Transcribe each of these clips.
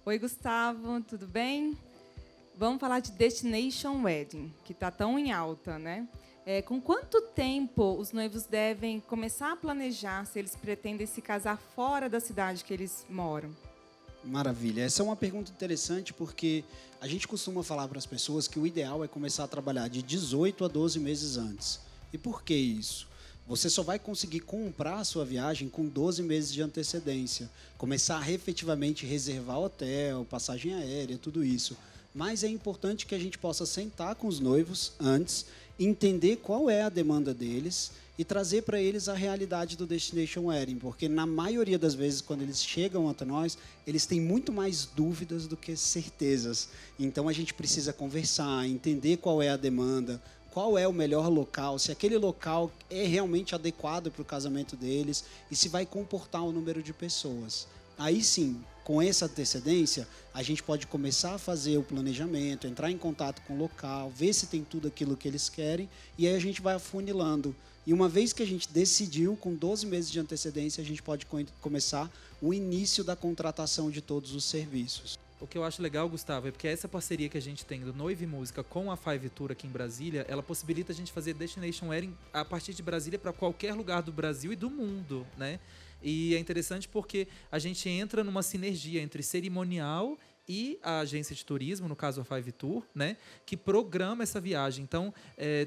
Oi, Gustavo, tudo bem? Vamos falar de Destination Wedding, que está tão em alta, né? Com quanto tempo os noivos devem começar a planejar se eles pretendem se casar fora da cidade que eles moram? Maravilha. Essa é uma pergunta interessante porque a gente costuma falar para as pessoas que o ideal é começar a trabalhar de 18 a 12 meses antes. E por que isso? Você só vai conseguir comprar a sua viagem com 12 meses de antecedência. Começar a efetivamente reservar hotel, passagem aérea, tudo isso. Mas é importante que a gente possa sentar com os noivos antes, entender qual é a demanda deles e trazer para eles a realidade do Destination Wedding, porque na maioria das vezes, quando eles chegam até nós, eles têm muito mais dúvidas do que certezas. Então a gente precisa conversar, entender qual é a demanda, qual é o melhor local, se aquele local é realmente adequado para o casamento deles e se vai comportar o número de pessoas. Aí sim, com essa antecedência, a gente pode começar a fazer o planejamento, entrar em contato com o local, ver se tem tudo aquilo que eles querem, e aí a gente vai afunilando. E uma vez que a gente decidiu, com 12 meses de antecedência, a gente pode começar o início da contratação de todos os serviços. O que eu acho legal, Gustavo, é porque essa parceria que a gente tem do Noiva e Música com a Five Tour aqui em Brasília, ela possibilita a gente fazer Destination Wedding a partir de Brasília para qualquer lugar do Brasil e do mundo, né? E é interessante porque a gente entra numa sinergia entre cerimonial e a agência de turismo, no caso a Five Tour, né, que programa essa viagem. Então,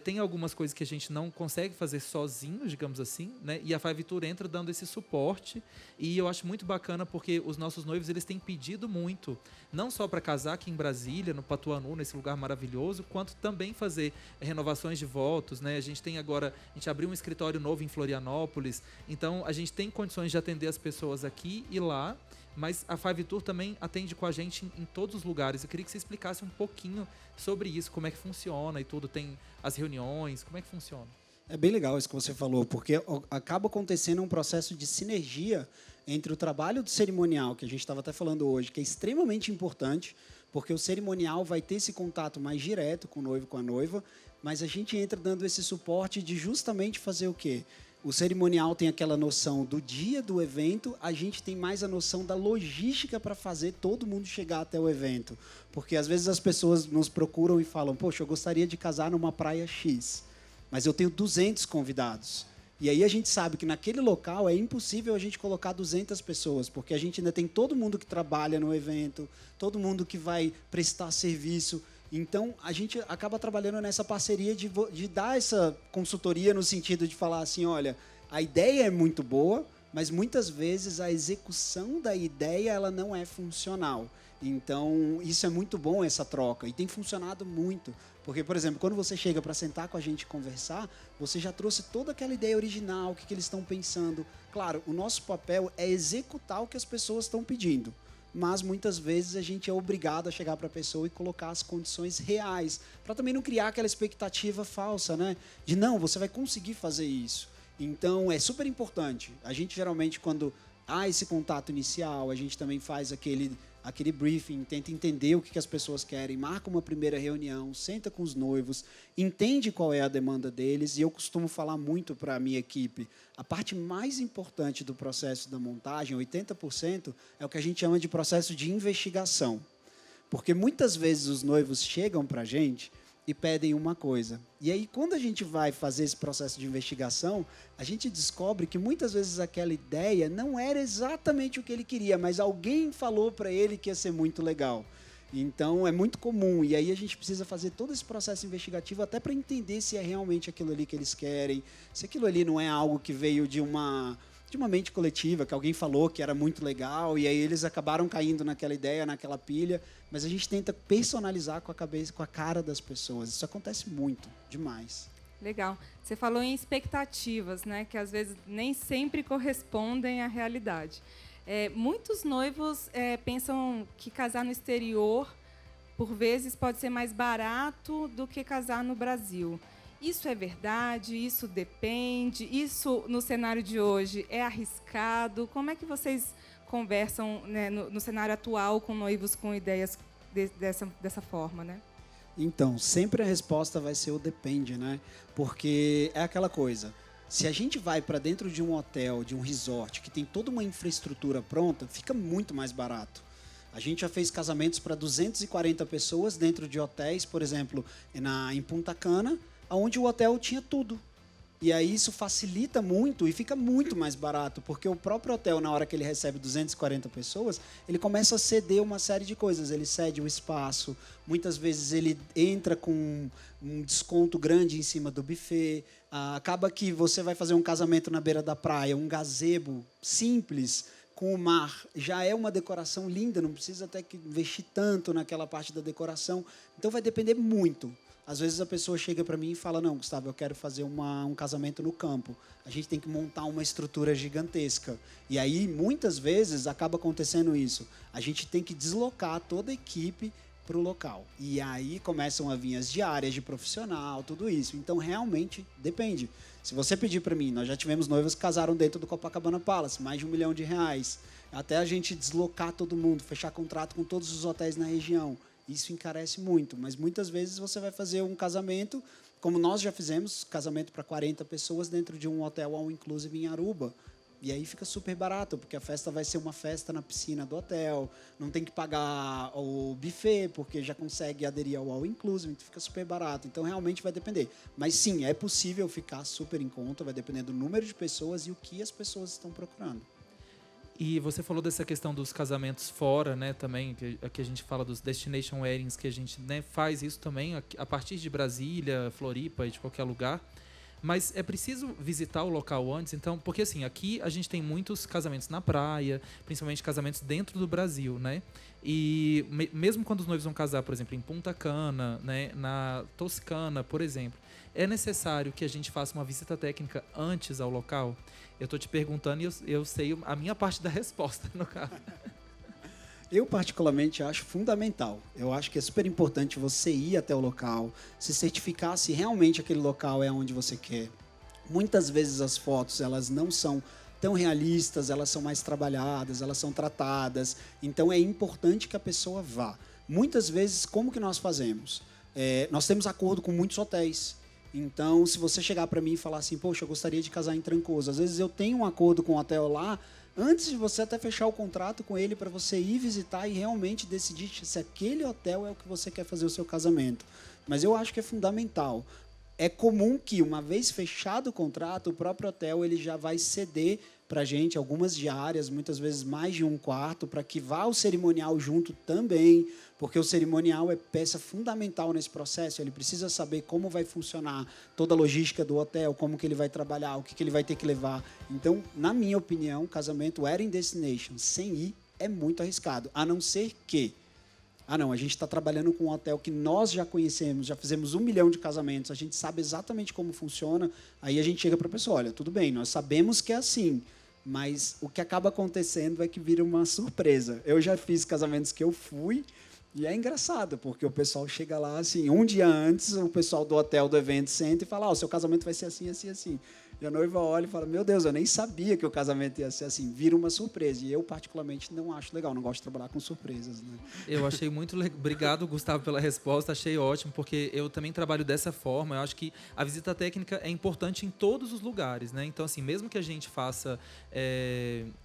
tem algumas coisas que a gente não consegue fazer sozinho, digamos assim, né, e a Five Tour entra dando esse suporte. E eu acho muito bacana porque os nossos noivos eles têm pedido muito, não só para casar aqui em Brasília, no Patuanu, nesse lugar maravilhoso, quanto também fazer renovações de votos, né? A gente abriu um escritório novo em Florianópolis, então a gente tem condições de atender as pessoas aqui e lá. Mas a Five Tour também atende com a gente em todos os lugares. Eu queria que você explicasse um pouquinho sobre isso, como é que funciona e tudo. Tem as reuniões, como é que funciona? É bem legal isso que você falou, porque acaba acontecendo um processo de sinergia entre o trabalho do cerimonial, que a gente estava até falando hoje, que é extremamente importante, porque o cerimonial vai ter esse contato mais direto com o noivo e com a noiva, mas a gente entra dando esse suporte de justamente fazer o quê? O cerimonial tem aquela noção do dia do evento, a gente tem mais a noção da logística para fazer todo mundo chegar até o evento. Porque às vezes as pessoas nos procuram e falam, poxa, eu gostaria de casar numa praia X, mas eu tenho 200 convidados. E aí a gente sabe que naquele local é impossível a gente colocar 200 pessoas, porque a gente ainda tem todo mundo que trabalha no evento, todo mundo que vai prestar serviço. Então, a gente acaba trabalhando nessa parceria de dar essa consultoria no sentido de falar assim, olha, a ideia é muito boa, mas muitas vezes a execução da ideia ela não é funcional. Então, isso é muito bom, essa troca, e tem funcionado muito. Porque, por exemplo, quando você chega para sentar com a gente e conversar, você já trouxe toda aquela ideia original, o que eles estão pensando. Claro, o nosso papel é executar o que as pessoas estão pedindo. Mas muitas vezes a gente é obrigado a chegar para a pessoa e colocar as condições reais, para também não criar aquela expectativa falsa, né? De não, você vai conseguir fazer isso. Então é super importante. A gente geralmente, quando há esse contato inicial, a gente também faz aquele briefing, tenta entender o que as pessoas querem, marca uma primeira reunião, senta com os noivos, entende qual é a demanda deles, e eu costumo falar muito para a minha equipe, a parte mais importante do processo da montagem, 80%, é o que a gente chama de processo de investigação. Porque muitas vezes os noivos chegam para a gente e pedem uma coisa. E aí, quando a gente vai fazer esse processo de investigação, a gente descobre que muitas vezes aquela ideia não era exatamente o que ele queria, mas alguém falou para ele que ia ser muito legal. Então, é muito comum. E aí a gente precisa fazer todo esse processo investigativo até para entender se é realmente aquilo ali que eles querem, se aquilo ali não é algo que veio de uma mente coletiva, que alguém falou que era muito legal, e aí eles acabaram caindo naquela ideia, naquela pilha, mas a gente tenta personalizar com a cabeça, com a cara das pessoas. Isso acontece muito, demais. Legal. Você falou em expectativas, né, que às vezes nem sempre correspondem à realidade. Muitos noivos pensam que casar no exterior, por vezes, pode ser mais barato do que casar no Brasil. Isso é verdade? Isso depende? Isso, no cenário de hoje, é arriscado? Como é que vocês conversam, né, no cenário atual com noivos com ideias dessa forma, né? Então, sempre a resposta vai ser o depende, né? Porque é aquela coisa, se a gente vai para dentro de um hotel, de um resort, que tem toda uma infraestrutura pronta, fica muito mais barato. A gente já fez casamentos para 240 pessoas dentro de hotéis, por exemplo, em Punta Cana, onde o hotel tinha tudo. E aí isso facilita muito e fica muito mais barato, porque o próprio hotel, na hora que ele recebe 240 pessoas, ele começa a ceder uma série de coisas. Ele cede o espaço, muitas vezes ele entra com um desconto grande em cima do buffet. Acaba que você vai fazer um casamento na beira da praia, um gazebo simples, com o mar, já é uma decoração linda, não precisa até que investir tanto naquela parte da decoração. Então vai depender muito. Às vezes a pessoa chega para mim e fala, não, Gustavo, eu quero fazer um casamento no campo. A gente tem que montar uma estrutura gigantesca. E aí, muitas vezes, acaba acontecendo isso. A gente tem que deslocar toda a equipe para o local. E aí começam a vir as diárias de profissional, tudo isso. Então, realmente, depende. Se você pedir para mim, nós já tivemos noivas que casaram dentro do Copacabana Palace, mais de R$1 milhão. Até a gente deslocar todo mundo, fechar contrato com todos os hotéis na região. Isso encarece muito, mas muitas vezes você vai fazer um casamento, como nós já fizemos, casamento para 40 pessoas dentro de um hotel all inclusive em Aruba. E aí fica super barato, porque a festa vai ser uma festa na piscina do hotel, não tem que pagar o buffet, porque já consegue aderir ao all inclusive, então fica super barato. Então, realmente vai depender. Mas, sim, é possível ficar super em conta, vai depender do número de pessoas e o que as pessoas estão procurando. E você falou dessa questão dos casamentos fora, né, também, que a gente fala dos destination weddings, que a gente, né, faz isso também a partir de Brasília, Floripa e de qualquer lugar. Mas é preciso visitar o local antes, então, porque assim, aqui a gente tem muitos casamentos na praia, principalmente casamentos dentro do Brasil, né? E mesmo quando os noivos vão casar, por exemplo, em Punta Cana, né, na Toscana, por exemplo, é necessário que a gente faça uma visita técnica antes ao local? Eu estou te perguntando e eu sei a minha parte da resposta, no caso. Eu, particularmente, acho fundamental. Eu acho que é super importante você ir até o local, se certificar se realmente aquele local é onde você quer. Muitas vezes as fotos, elas não são tão realistas, elas são mais trabalhadas, elas são tratadas. Então, é importante que a pessoa vá. Muitas vezes, como que nós fazemos? Nós temos acordo com muitos hotéis. Então, se você chegar para mim e falar assim, poxa, eu gostaria de casar em Trancoso. Às vezes eu tenho um acordo com o hotel lá, antes de você até fechar o contrato com ele, para você ir visitar e realmente decidir se aquele hotel é o que você quer fazer o seu casamento. Mas eu acho que é fundamental. É comum que, uma vez fechado o contrato, o próprio hotel ele já vai ceder para a gente algumas diárias, muitas vezes mais de um quarto, para que vá o cerimonial junto também, porque o cerimonial é peça fundamental nesse processo. Ele precisa saber como vai funcionar toda a logística do hotel, como que ele vai trabalhar, o que ele vai ter que levar. Então, na minha opinião, casamento wedding destination sem ir é muito arriscado, a não ser que não, a gente está trabalhando com um hotel que nós já conhecemos, já fizemos 1 milhão de casamentos, a gente sabe exatamente como funciona, aí a gente chega para a pessoa, olha, tudo bem, nós sabemos que é assim, mas o que acaba acontecendo é que vira uma surpresa. Eu já fiz casamentos que eu fui, e é engraçado, porque o pessoal chega lá, assim, um dia antes, o pessoal do hotel, do evento, senta e fala, o seu casamento vai ser assim, assim, assim. E a noiva olha e fala, meu Deus, eu nem sabia que o casamento ia ser assim. Vira uma surpresa. E eu, particularmente, não acho legal. Não gosto de trabalhar com surpresas, né? Eu achei muito legal. Obrigado, Gustavo, pela resposta. Achei ótimo, porque eu também trabalho dessa forma. Eu acho que a visita técnica é importante em todos os lugares, né? Então, assim, mesmo que a gente faça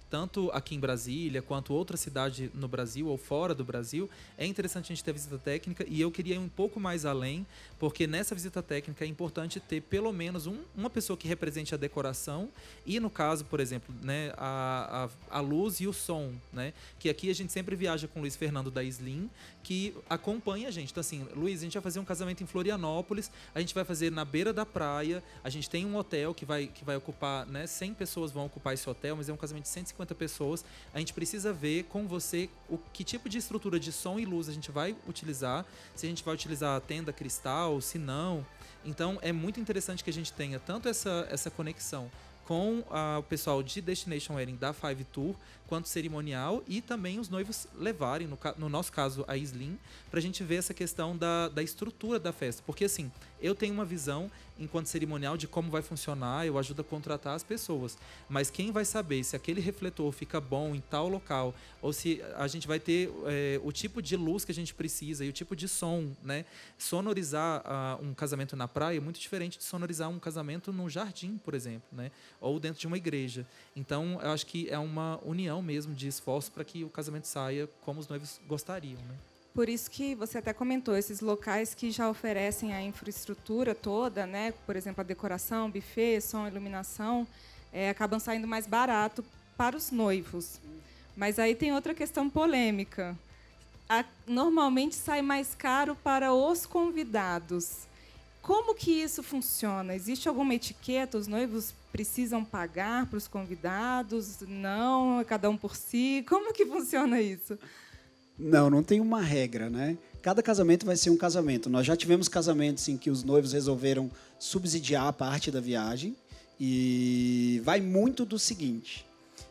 tanto aqui em Brasília, quanto outra cidade no Brasil ou fora do Brasil, é interessante a gente ter visita técnica. E eu queria ir um pouco mais além, porque nessa visita técnica é importante ter pelo menos uma pessoa que represente a decoração e, no caso, por exemplo, né, a luz e o som, né? Que aqui a gente sempre viaja com o Luiz Fernando da Slim, que acompanha a gente. Então, assim, Luiz, a gente vai fazer um casamento em Florianópolis, a gente vai fazer na beira da praia, a gente tem um hotel que vai ocupar, né, 100 pessoas vão ocupar esse hotel, mas é um casamento de 150 pessoas. A gente precisa ver com você que tipo de estrutura de som e luz a gente vai utilizar, se a gente vai utilizar a tenda cristal, se não. Então, é muito interessante que a gente tenha tanto essa conexão com o pessoal de Destination Wedding da Five Tour, quanto cerimonial, e também os noivos levarem, no nosso caso, a Slim, para a gente ver essa questão da estrutura da festa. Porque, assim, eu tenho uma visão, enquanto cerimonial, de como vai funcionar, eu ajudo a contratar as pessoas. Mas quem vai saber se aquele refletor fica bom em tal local, ou se a gente vai ter o tipo de luz que a gente precisa e o tipo de som, né? Sonorizar um casamento na praia é muito diferente de sonorizar um casamento num jardim, por exemplo, né? ou dentro de uma igreja. Então, eu acho que é uma união mesmo de esforço para que o casamento saia como os noivos gostariam, né? Por isso que você até comentou, esses locais que já oferecem a infraestrutura toda, né? Por exemplo, a decoração, buffet, som, iluminação, acabam saindo mais barato para os noivos. Mas aí tem outra questão polêmica. Normalmente sai mais caro para os convidados. Como que isso funciona? Existe alguma etiqueta? Os noivos precisam pagar para os convidados? Não, é cada um por si? Como que funciona isso? Não tem uma regra, né? Cada casamento vai ser um casamento. Nós já tivemos casamentos em que os noivos resolveram subsidiar a parte da viagem e vai muito do seguinte.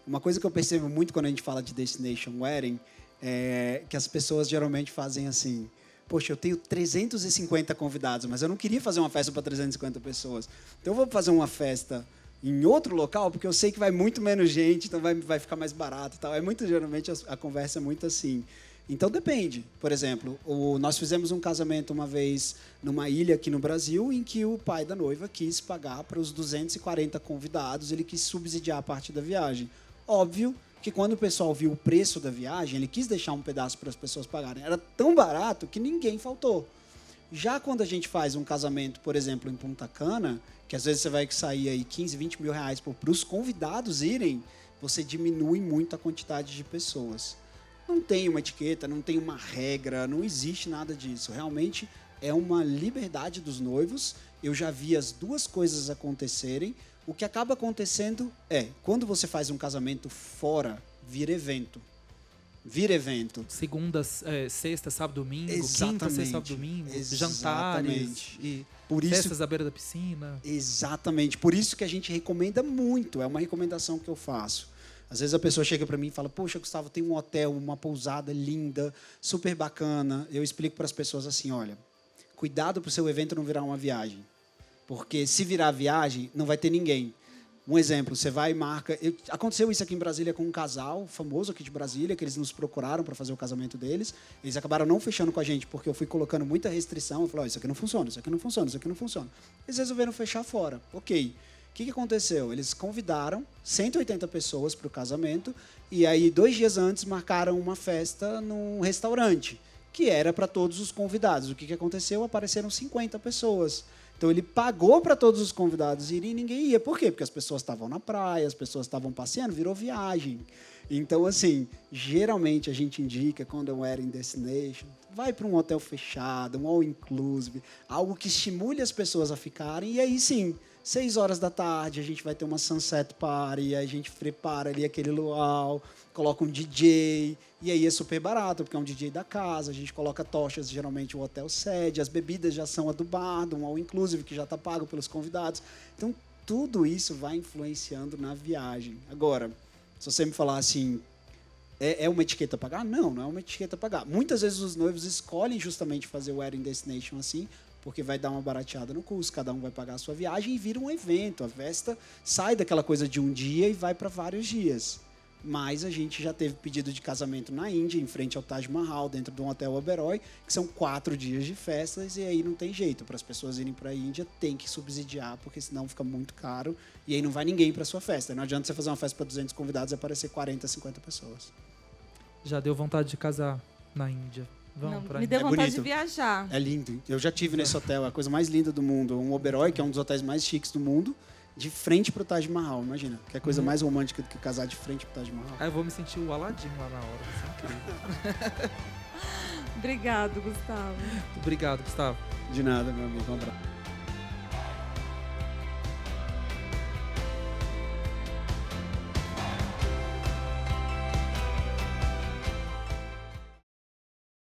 Uma coisa que eu percebo muito quando a gente fala de Destination Wedding é que as pessoas geralmente fazem assim: poxa, eu tenho 350 convidados, mas eu não queria fazer uma festa para 350 pessoas. Então eu vou fazer uma festa em outro local, porque eu sei que vai muito menos gente, então vai ficar mais barato e tal. Geralmente a conversa é muito assim. Então depende. Por exemplo, nós fizemos um casamento uma vez numa ilha aqui no Brasil, em que o pai da noiva quis pagar para os 240 convidados, ele quis subsidiar a parte da viagem. Óbvio que quando o pessoal viu o preço da viagem, ele quis deixar um pedaço para as pessoas pagarem. Era tão barato que ninguém faltou. Já quando a gente faz um casamento, por exemplo, em Punta Cana, que às vezes você vai sair aí 15, 20 mil reais para os convidados irem, você diminui muito a quantidade de pessoas. Não tem uma etiqueta, não tem uma regra, não existe nada disso. Realmente é uma liberdade dos noivos. Eu já vi as duas coisas acontecerem. O que acaba acontecendo quando você faz um casamento fora, vira evento. Segunda, sexta, sábado, domingo. Exatamente. Quinta, sexta, sábado, domingo. Jantares e festas à beira da piscina. Exatamente. Por isso que a gente recomenda muito. É uma recomendação que eu faço. Às vezes a pessoa chega para mim e fala: poxa, Gustavo, tem um hotel, uma pousada linda, super bacana. Eu explico para as pessoas assim: olha, cuidado para o seu evento não virar uma viagem. Porque se virar viagem, não vai ter ninguém. Um exemplo, você vai e marca... Aconteceu isso aqui em Brasília com um casal famoso aqui de Brasília, que eles nos procuraram para fazer o casamento deles. Eles acabaram não fechando com a gente, porque eu fui colocando muita restrição. Eu falei: isso aqui não funciona, isso aqui não funciona, isso aqui não funciona. Eles resolveram fechar fora. Ok. O que aconteceu? Eles convidaram 180 pessoas para o casamento e aí 2 dias antes marcaram uma festa num restaurante, que era para todos os convidados. O que aconteceu? Apareceram 50 pessoas. Então ele pagou para todos os convidados irem e ninguém ia. Por quê? Porque as pessoas estavam na praia, as pessoas estavam passeando, virou viagem. Então, assim, geralmente a gente indica, quando é um wedding destination, vai para um hotel fechado, um all-inclusive, algo que estimule as pessoas a ficarem, e aí sim, 6 horas da tarde, a gente vai ter uma sunset party, a gente prepara ali aquele luau, coloca um DJ, e aí é super barato, porque é um DJ da casa, a gente coloca tochas, geralmente o hotel cede, as bebidas já são a do bar, um all-inclusive, que já está pago pelos convidados. Então, tudo isso vai influenciando na viagem. Agora, se você me falar assim, é uma etiqueta a pagar? Não é uma etiqueta a pagar. Muitas vezes os noivos escolhem justamente fazer o wedding destination assim, porque vai dar uma barateada no custo, cada um vai pagar a sua viagem e vira um evento. A festa sai daquela coisa de um dia e vai para vários dias. Mas a gente já teve pedido de casamento na Índia, em frente ao Taj Mahal, dentro de um hotel Oberoi, que são 4 dias de festas, e aí não tem jeito. Para as pessoas irem para a Índia, tem que subsidiar, porque senão fica muito caro, e aí não vai ninguém para sua festa. Não adianta você fazer uma festa para 200 convidados e aparecer 40, 50 pessoas. Já deu vontade de casar na Índia. Vamos pra me deu vontade de viajar. É lindo. Eu já tive nesse hotel, é a coisa mais linda do mundo. Um Oberoi, que é um dos hotéis mais chiques do mundo, de frente pro Taj Mahal, imagina. Que é coisa mais romântica do que casar de frente pro Taj Mahal. Eu vou me sentir o Aladim lá na hora, vai ser incrível. Obrigado, Gustavo. Obrigado, Gustavo. De nada, meu amigo. Um abraço.